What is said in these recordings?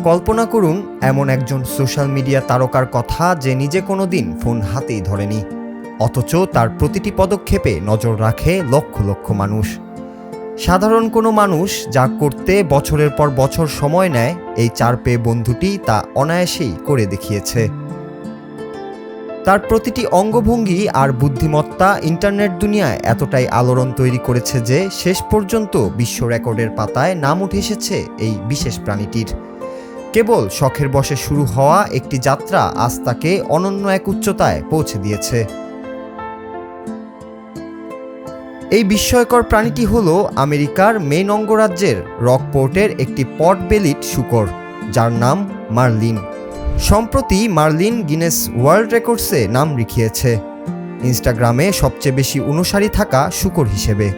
কল্পনা করুন এমন একজন সোশ্যাল মিডিয়া তারকার কথা যে নিজে কোনোদিন ফোন হাতেই ধরেনি, অথচ তার প্রতিটি পদক্ষেপে নজর রাখে লক্ষ লক্ষ মানুষ। সাধারণ কোনো মানুষ যা করতে বছরের পর বছর সময় নেয়, এই চার পেয়ে বন্ধুটি তা অনায়াসেই করে দেখিয়েছে। তার প্রতিটি অঙ্গভঙ্গি আর বুদ্ধিমত্তা ইন্টারনেট দুনিয়ায় এতটাই আলোড়ন তৈরি করেছে যে শেষ পর্যন্ত বিশ্ব রেকর্ডের পাতায় নাম উঠে এসেছে এই বিশেষ প্রাণীটির। কেবল শখের বশে শুরু হওয়া একটি যাত্রা আজ তাকে অনন্য এক উচ্চতায় পৌঁছে দিয়েছে। এই বিস্ময়কর প্রাণীটি হল আমেরিকার মেইন অঙ্গরাজ্যের রকপোর্টের একটি পট বেলিড শূকর, যার নাম মার্লিন। সম্প্রতি মার্লিন গিনেস ওয়ার্ল্ড রেকর্ডসে নাম লিখিয়েছে ইনস্টাগ্রামে সবচেয়ে বেশি অনুসারী থাকা শূকর হিসেবে।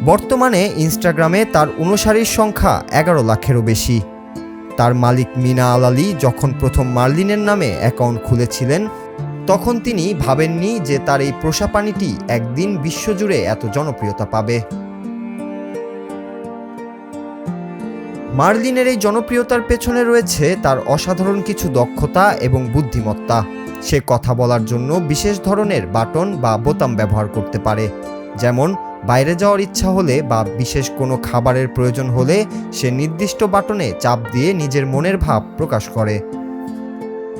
বর্তমানে ইনস্টাগ্রামে তার অনুসারীর সংখ্যা 11 লাখেরও বেশি। তার মালিক মিনা আল-আলী যখন প্রথম মার্লিনের নামে অ্যাকাউন্ট খুলেছিলেন, তখন তিনি ভাবেননি যে তার এই পোষা প্রাণীটি একদিন বিশ্বজুড়ে এত জনপ্রিয়তা পাবে। মার্লিনের এই জনপ্রিয়তার পেছনে রয়েছে তার অসাধারণ কিছু দক্ষতা এবং বুদ্ধিমত্তা। সে কথা বলার জন্য বিশেষ ধরনের বাটন বা বোতাম ব্যবহার করতে পারে, যেমন বাইরে যাওয়ার ইচ্ছা হলে বা বিশেষ কোনো খাবারের প্রয়োজন হলে সে নির্দিষ্ট বাটনে চাপ দিয়ে নিজের মনের ভাব প্রকাশ করে।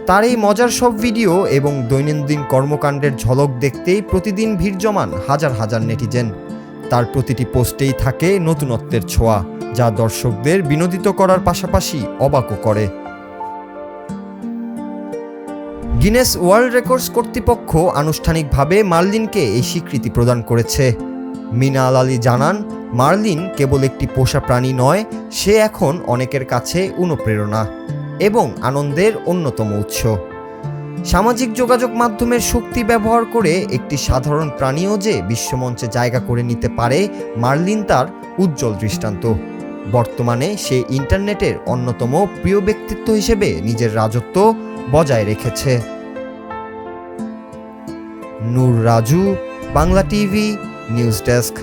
তার এই মজার সব ভিডিও এবং দৈনন্দিন কর্মকাণ্ডের ঝলক দেখতেই প্রতিদিন ভিড় জমান হাজার হাজার নেটিজেন। তার প্রতিটি পোস্টেই থাকে নতুনত্বের ছোঁয়া, যা দর্শকদের বিনোদিত করার পাশাপাশি অবাকও করে। গিনেস ওয়ার্ল্ড রেকর্ডস কর্তৃপক্ষ আনুষ্ঠানিকভাবে মার্লিনকে এই স্বীকৃতি প্রদান করেছে। মিনা আল-আলী জানান, মার্লিন কেবল একটি পোষা প্রাণী নয়, সে এখন অনেকের কাছে অনুপ্রেরণা এবং আনন্দের অন্যতম উৎস। সামাজিক যোগাযোগ মাধ্যমের শক্তি ব্যবহার করে একটি সাধারণ প্রাণীও যে বিশ্বমঞ্চে জায়গা করে নিতে পারে, মার্লিন তার উজ্জ্বল দৃষ্টান্ত। বর্তমানে সে ইন্টারনেটের অন্যতম প্রিয় ব্যক্তিত্ব হিসেবে নিজের রাজত্ব বজায় রেখেছে। Noor Raju, Bangla TV, news desk.